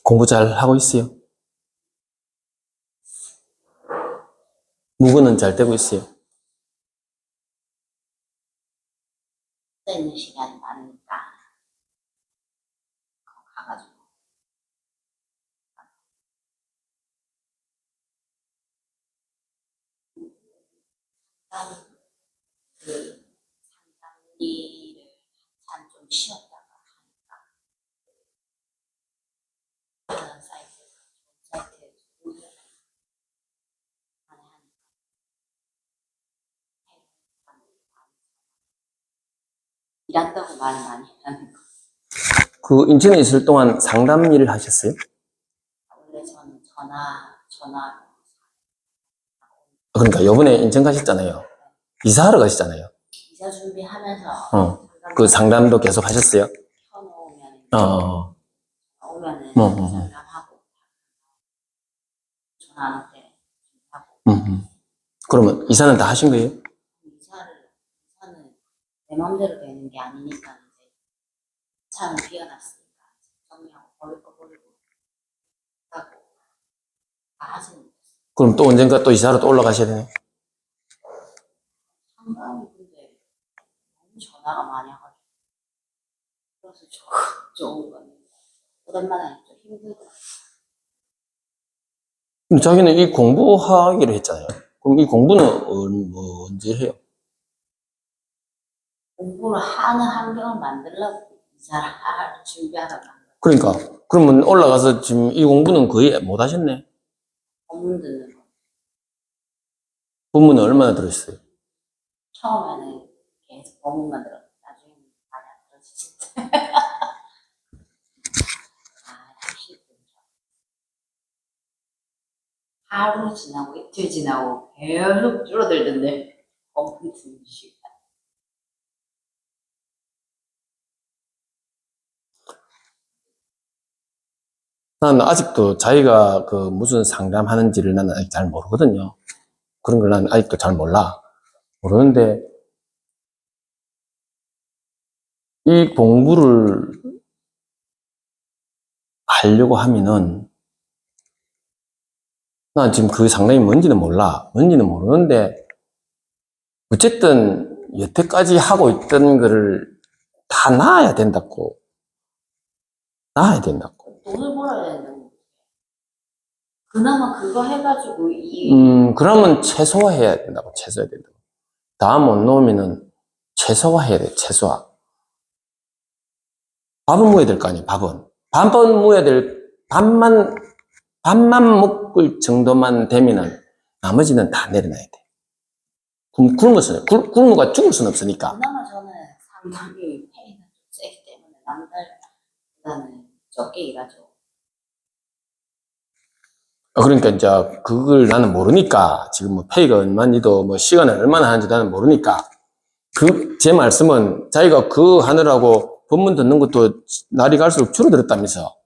공부 잘 하고 있어요? 국어는 잘 되고 있어요? 있는 시간이 많으니까 가가지고 일단 그 상담일을 한참 좀 쉬었다가 하니까 다른 사이트에 많이 하니까 일한다고 말 많이 하는 거. 그 인천에 있을 동안 상담 일을 하셨어요? 원래 저는 전화 그러니까 요번에 인천 가셨잖아요. 이사하러 가셨잖아요. 이사 준비하면서 그 상담도 계속 하셨어요? 켜놓으면 오면은 상담하고 전화 안 올 때 하고. 그러면 이사는 다 하신 거예요? 이사는 내 마음대로 되는 게 아니니까 이제 차는 비워놨으니까 정리하고 버릴 거 버리고 하고 다 하시는 거예요. 그럼 또 언젠가 또 이사하러 또 올라가셔야 되네. 상담이 근데 너무 전화가 많이 와가지고 그래서 좋은 거는 오랜만에 좀 힘들더라고요. 그럼 자기는 이 공부하기로 했잖아요. 그럼 이 공부는 언제 해요? 공부를 하는 환경을 만들려고 이사를 준비하다가 그러니까 그러면 올라가서 지금 이 공부는 거의 못 하셨네. 법문 듣는 거. 본문은 얼마나 들었어요? 처음에는 계속 법문만 들었는데 나중에는 많이 안 들어지지. 하루 지나고 이틀 지나고 계속 줄어들던데 법문 듣는 시간. 난 아직도 자기가 그 무슨 상담하는지를 나는 아직 잘 모르거든요. 그런 걸 나는 아직도 잘 몰라. 모르는데, 이 공부를 하려고 하면은, 난 지금 그 상담이 뭔지는 몰라. 뭔지는 모르는데, 어쨌든, 여태까지 하고 있던 거를 다 놔야 된다고. 놔야 된다고. 돈을 벌어야 된다고. 그나마 그거 해가지고 그러면 최소화해야 된다고. 최소화해야 된다고. 다 못 놓으면은 최소화해야 돼. 최소화. 밥은 먹어야 될 거 아니에요. 밥은. 밥은 먹어야 될, 밥만 먹을 정도만 되면은 나머지는 다 내려놔야 돼. 굶어가 죽을 수는 없으니까. 그나마 저는 상당히 페이가 좀 세기 때문에 남들보다는 적게 일하죠. 그러니까 이제 그걸 나는 모르니까 지금 뭐 페이가 얼마인지도 뭐 시간을 얼마나 하는지 나는 모르니까 제 말씀은 자기가 그 하느라고 법문 듣는 것도 날이 갈수록 줄어들었다면서.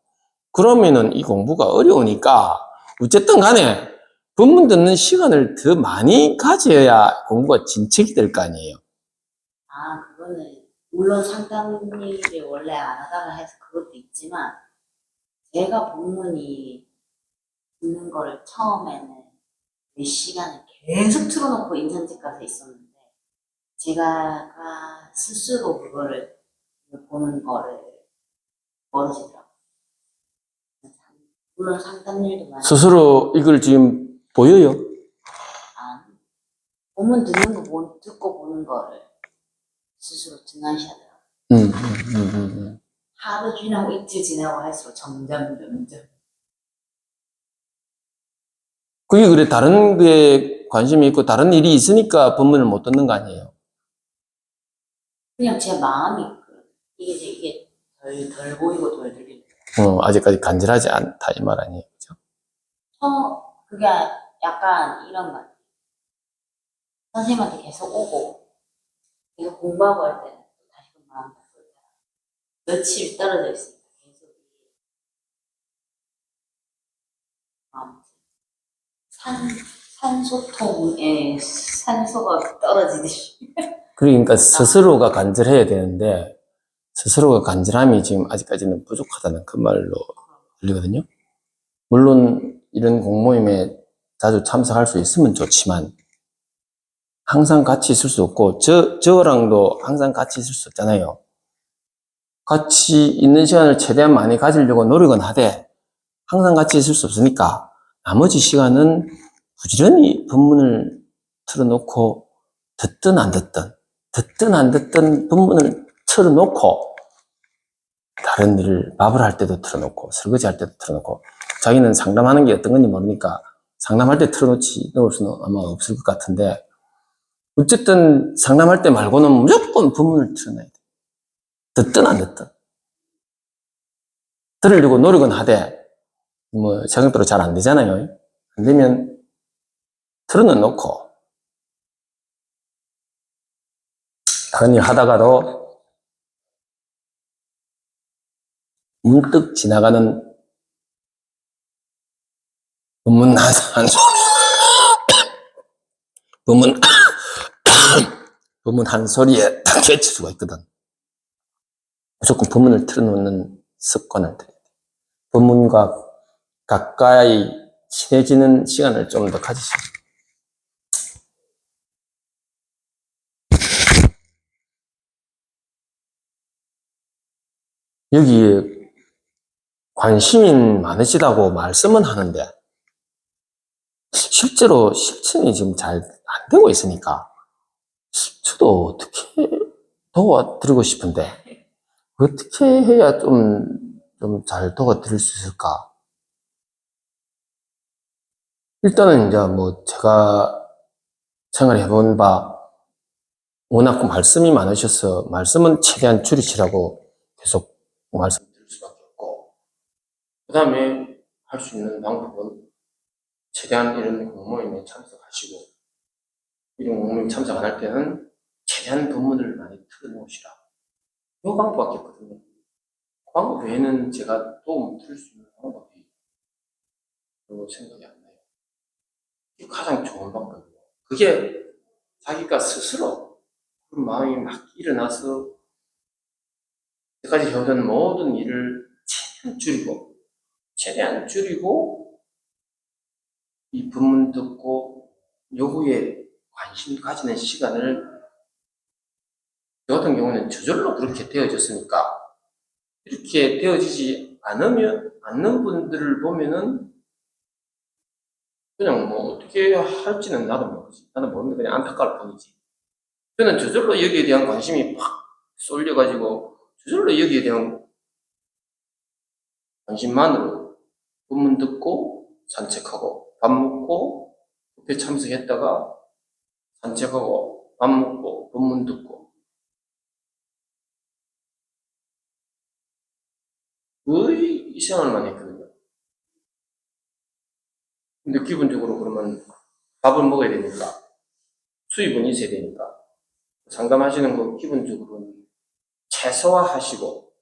그러면은 이 공부가 어려우니까 어쨌든 간에 법문 듣는 시간을 더 많이 가져야 공부가 진척이 될 거 아니에요. 아, 그거는 물론 상담일을 원래 안 하다가 해서 그것도 있지만 제가 법문이 듣는 거를 처음에는 몇 시간을 계속 틀어놓고 인천집 가서 있었는데 제가 스스로 그거를 보는 거를 멀어지더라고요. 물론 상담일도 많이 스스로 이걸 지금 보여요? 법문 듣는 거 듣고 보는 거를 스스로 등한시하더라고요. 하루 지나고 이틀 지나고 할수록 점점. 그게 그래, 다른 게 관심이 있고 다른 일이 있으니까 법문을 못 듣는 거 아니에요? 그냥 제 마음이 이게 덜 보이고 덜 들리고. 아직까지 간절하지 않다 이 말 아니에요, 그죠? 그게 약간 이런 거. 선생님한테 계속 오고 계속 공부하고 할 때는 다시 그 마음 바꿀 때 며칠 떨어져 있으니까 계속 산소통에 산소가 떨어지듯이. 그러니까 스스로가 간절해야 되는데 스스로가 간절함이 지금 아직까지는 부족하다는 그 말로 들리거든요. 물론 이런 공모임에 자주 참석할 수 있으면 좋지만 항상 같이 있을 수 없고 저랑도 항상 같이 있을 수 없잖아요. 같이 있는 시간을 최대한 많이 가지려고 노력은 하되 항상 같이 있을 수 없으니까 나머지 시간은 부지런히 본문을 틀어놓고 듣든 안 듣든 본문을 틀어놓고 다른 일을 밥을 할 때도 틀어놓고 설거지 할 때도 틀어놓고 자기는 상담하는 게 어떤 건지 모르니까 상담할 때 틀어놓지 넣을 수는 아마 없을 것 같은데 어쨌든 상담할 때 말고는 무조건 본문을 틀어놔야 돼. 듣든 안 듣든. 들으려고 노력은 하되 뭐 생각대로 잘 안 되잖아요. 안 되면 틀어는 놓고 다른 일 하다가도 문득 지나가는 본문 한 소리, 본문, 본문 한 소리에 딱 깨칠 수가 있거든. 무조건 본문을 틀어놓는 습관을 들여야 돼. 본문과 가까이 친해지는 시간을 좀 더 가지시죠. 여기에 관심이 많으시다고 말씀은 하는데 실제로 실천이 지금 잘 안 되고 있으니까 저도 어떻게 도와드리고 싶은데 어떻게 해야 좀 잘 도와드릴 수 있을까? 일단은 이제 뭐 제가 생활해 본 바 워낙 말씀이 많으셔서 말씀은 최대한 줄이시라고 계속 말씀드릴 수밖에 없고 그 다음에 할 수 있는 방법은 최대한 이런 공모임에 참석하시고 이런 공모임 참석 안 할 때는 최대한 본문을 많이 틀어놓으시라. 이 방법밖에 없거든요. 그 방법 외에는 제가 도움 드릴 수 있는 방법이 별로 생각이 안 나요. 이게 가장 좋은 방법이에요. 그게 자기가 스스로 그런 마음이 막 일어나서 여태까지 해오던 모든 일을 최대한 줄이고 이 본문 듣고 요구에 관심 가지는 시간을 저 같은 경우는 저절로 그렇게 되어졌으니까 이렇게 되어지지 않는 분들을 보면은 그냥 뭐 어떻게 할지는 나도 모르지. 나는 모르는데 그냥 안타까울 뿐이지. 저는 저절로 여기에 대한 관심이 팍 쏠려가지고 저절로 여기에 대한 관심만으로 본문 듣고 산책하고 밥 먹고 그때 참석했다가 산책하고 밥 먹고 본문 듣고 거의 이 생활만 했거든요. 근데 기본적으로 그러면 밥을 먹어야 되니까 수입은 있어야 되니까 상담하시는 거 기본적으로는 최소화하시고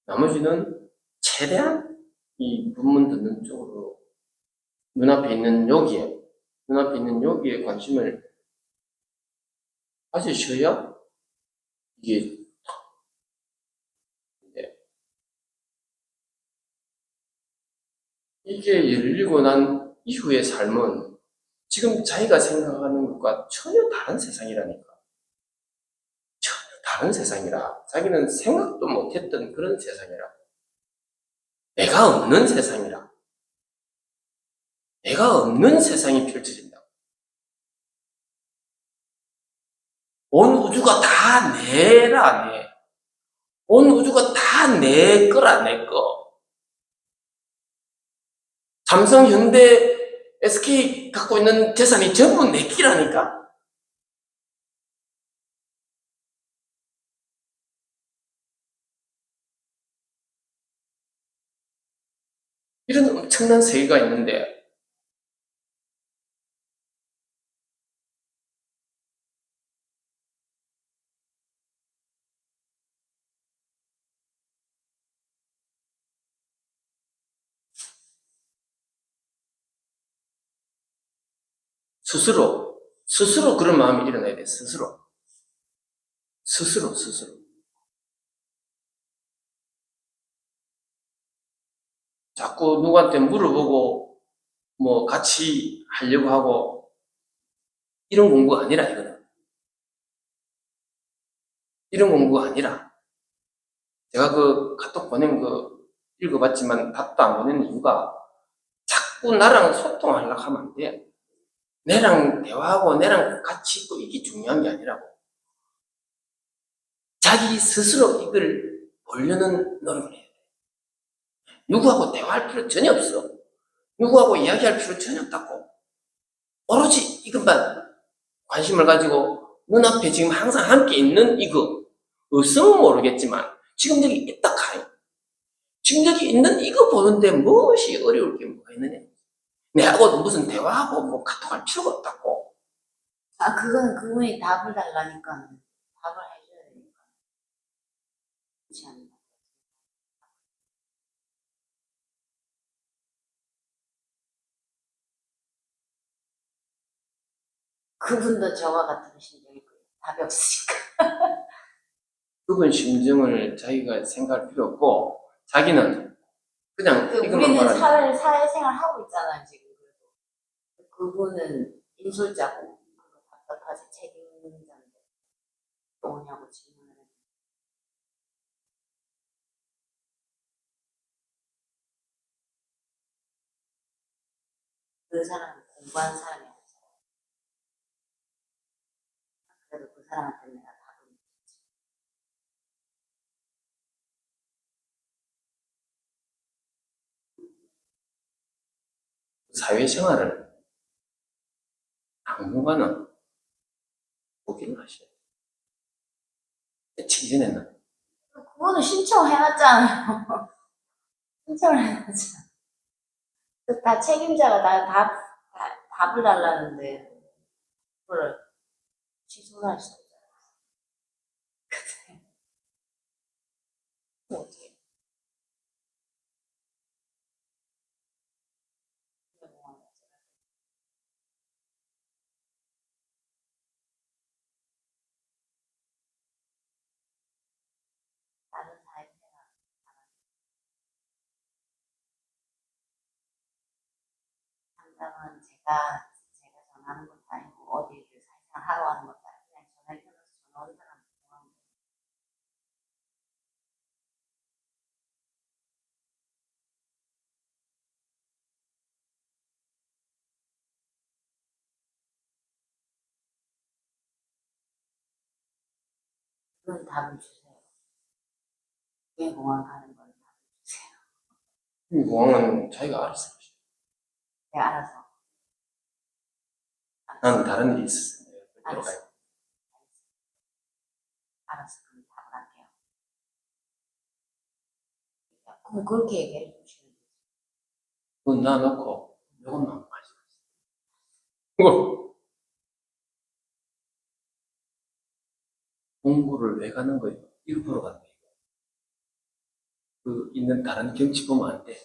나머지는 최대한 이 본문 듣는 쪽으로 눈앞에 있는 여기에 관심을 가지셔야 이게 이게 열리고 난 이후의 삶은 지금 자기가 생각하는 것과 전혀 다른 세상이라니까. 전혀 다른 세상이라. 자기는 생각도 못했던 그런 세상이라. 내가 없는 세상이라. 내가 없는 세상이 펼쳐진다. 온 우주가 다 내라, 내. 온 우주가 다 내 거라, 내 거. 삼성, 현대, SK 갖고 있는 재산이 전부 내 끼라니까? 이런 엄청난 세계가 있는데, 스스로 그런 마음이 일어나야 돼, 스스로. 스스로. 자꾸 누구한테 물어보고 뭐 같이 하려고 하고 이런 공부가 아니라 이거는. 이런 공부가 아니라 제가 그 카톡 보낸 거 읽어봤지만 답도 안 보내는 이유가 자꾸 나랑 소통하려고 하면 안 돼. 내랑 대화하고 내랑 같이 있고 이게 중요한 게 아니라고. 자기 스스로 이걸 보려는 노력을 해야 돼. 누구하고 대화할 필요 전혀 없어. 누구하고 이야기할 필요 전혀 없다고. 오로지 이것만 관심을 가지고 눈앞에 지금 항상 함께 있는 이거. 없으면 모르겠지만 지금 여기 있다 카이. 지금 여기 있는 이거 보는데 무엇이 어려울 게 뭐가 있느냐. 내하고 무슨 대화하고 뭐 카톡할 필요가 없다고. 아, 그건 그분이 답을 달라니까 답을 해줘야 되니까. 그렇지 않나. 그분도 저와 같은 심정일 거예요. 답이 없으니까. 그분 심정을 자기가 생각할 필요 없고 자기는 그냥 이것만 우리는 말하는 사회생활 하고 있잖아요, 지금. 그분은 인솔자고 답답하지 책임자인데 또 오냐고 질문을 해. 그 사람은 공부한 사람이 아니잖아. 그래도 그 사람한테 내가 답을 줬지. 사회생활을 당분간은 포기를 하셔야 돼요. 직전에는 그거는 신청해놨잖아요. 신청을 해놨잖아. 다 책임자가 답을 달라는데 그걸 취소를 할 수 없잖아. 그럼 어떻게 해? 다른 사회생활 상담은 제가 전하는 것도 아니고 어디를 사회생활 하러 가는 것도 아니고 그냥 전화기 끊어서 전화 오는 사람 통화하면 돼. 그건 답을 주세요. 왜 공항 가는 건 답을 주세요. 이 공항은 자기가 알아서 하셔야 네, 알아서. 돼요. 나는 다른 일이 있었어요. 내가 알았어. 가요. 알았어. 그럼 답을 할게요. 그럼 그렇게 얘기해 주시면 되지. 그건 놔놓고 이것만 말씀하세요. 이거 공부를 왜 가는 거예요? 이거 보러 가는 거예요. 그 있는 다른 경치 보면 안 돼.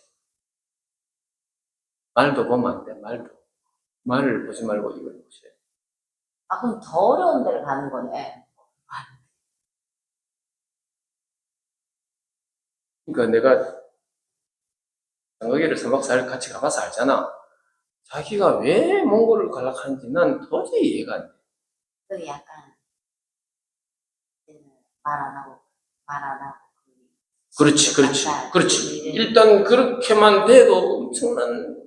말도 보면 안 돼. 말을 보지 말고 이걸 보셔야 돼. 아, 그럼 더 어려운 데를 가는 거네. 그러니까 내가 거기를 3박 4일 같이 가봐서 알잖아. 자기가 왜 몽골을 가려고 하는지 난 도저히 이해가 안 돼. 그 약간 말 안 하고 말 안 하고 그렇지. 일단 그렇게만 돼도 엄청난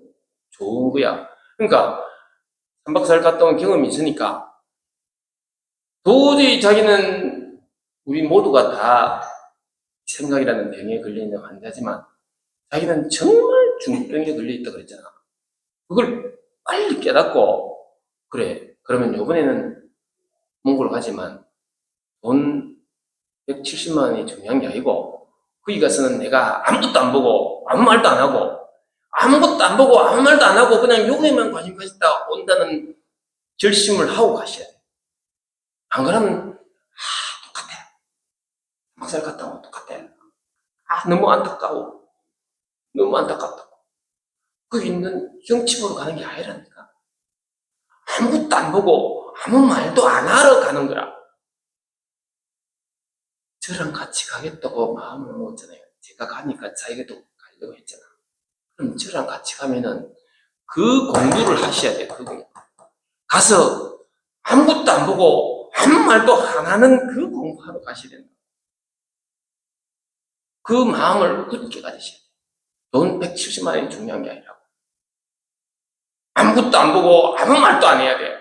좋은 거야. 그러니까 3박 4일 갔다 온 경험이 있으니까 도저히 자기는 우리 모두가 다 생각이라는 병에 걸려있는 환자지만 자기는 정말 중병에 걸려있다 그랬잖아. 그걸 빨리 깨닫고 그래 그러면 이번에는 몽골 가지만 돈 170만 원이 중요한 게 아니고 거기 가서는 내가 아무것도 안 보고 아무 말도 안 하고 아무것도 안 보고 아무 말도 안 하고 그냥 요거에만 관심 가졌다 온다는 결심을 하고 가셔야 돼. 안 그러면 똑같아. 막살 갔다 오면 똑같아. 너무 안타까워. 너무 안타깝다고. 거기 있는 정치보러 가는 게 아니라니까. 아무것도 안 보고 아무 말도 안 하러 가는 거라. 저랑 같이 가겠다고 마음을 먹었잖아요. 제가 가니까 자기가 또 가려고 했잖아. 그럼 저랑 같이 가면은 그 공부를 하셔야 돼요. 그 공부. 가서 아무것도 안 보고 아무 말도 안 하는 그 공부하러 가셔야 된다. 그 마음을 굳게 가지셔야 돼요. 돈 170만 원이 중요한 게 아니라고. 아무것도 안 보고 아무 말도 안 해야 돼요.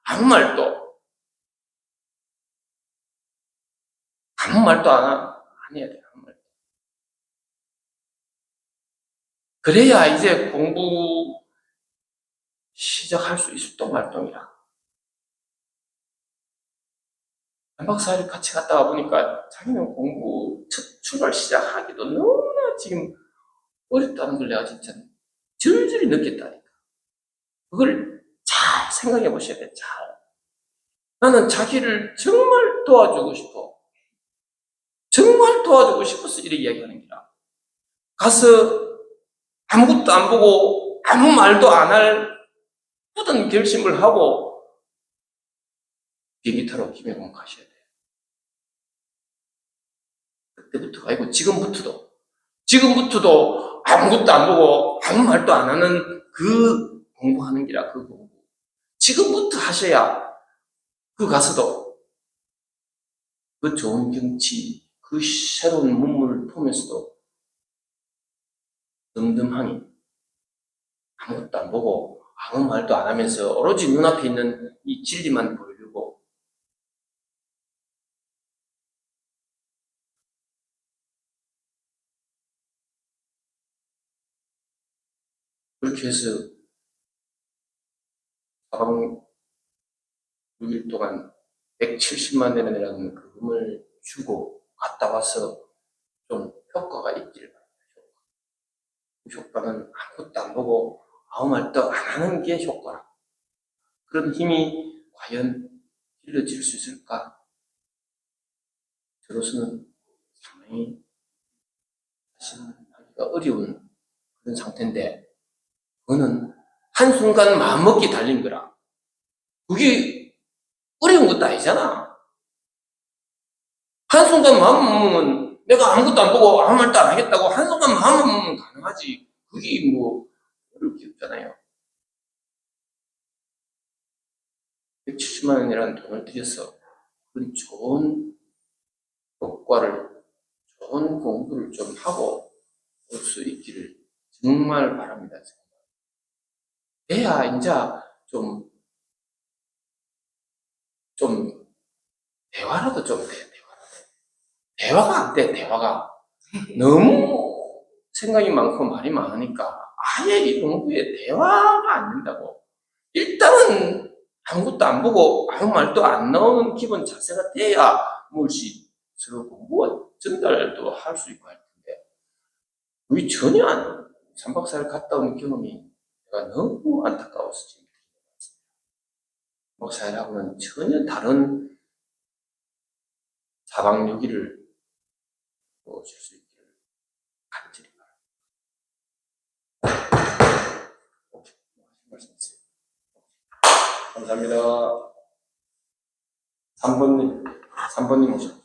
아무 말도. 아무 말도 안 해야 돼요. 아무 말도. 그래야 이제 공부 시작할 수 있을 또 말동이라. 한 박 4일 같이 갔다 와 보니까 자기는 공부 첫 출발 시작하기도 너무나 지금 어렵다는 걸 내가 진짜 절절히 느꼈다니까. 그걸 잘 생각해 보셔야 돼, 잘. 나는 자기를 정말 도와주고 싶어. 정말 도와주고 싶어서 이렇게 이야기하는 거야. 가서 아무것도 안 보고 아무 말도 안 할 굳은 결심을 하고 비행기 타러 김해공 가셔야 돼. 그때부터 아니고 지금부터도 아무것도 안 보고 아무 말도 안 하는 그 공부하는 기라 그 공부. 지금부터 하셔야 그 가서도 그 좋은 경치, 그 새로운 문물을 보면서도 덤덤하니 아무것도 안 보고 아무 말도 안 하면서 오로지 눈앞에 있는 이 진리만 보이려고 그렇게 해서 4박 6일 동안 170만 원이라는 그 금을 주고 갔다 와서 좀 효과가 있기를 바랍니다. 그 효과는 아무것도 안 보고 아무 말도 안 하는 게 효과라. 그런 힘이 과연 길러질 수 있을까? 저로서는 상당히 하기가 어려운 그런 상태인데 그거는 한순간 마음먹기 달린 거라. 그게 어려운 것도 아니잖아. 한순간 마음 먹으면 내가 아무것도 안 보고 아무 말도 안 하겠다고 한순간 마음 먹으면 가능하지. 그게 뭐 어려울 게 없잖아요. 170만 원이라는 돈을 들여서 그런 좋은 효과를, 좋은 공부를 좀 하고 올 수 있기를 정말 바랍니다. 돼야 이제 좀 대화라도 좀 돼. 대화가 안 돼. 대화가 너무 생각이 많고 말이 많으니까 아예 이 공부에 대화가 안 된다고. 일단은 아무것도 안 보고 아무 말도 안 나오는 기본 자세가 돼야 무엇이 서로 공부가 전달도 할 수 있고 할 텐데 우리 전혀 안 3박 4일 갔다 온 경험이 내가 너무 안타까워서 지금 3박 4일하고는 전혀 다른 4박 6일을 보실 수 있기를 간절히 바랍니다. 말씀하세요. 감사합니다. 3번님 오셨습니다.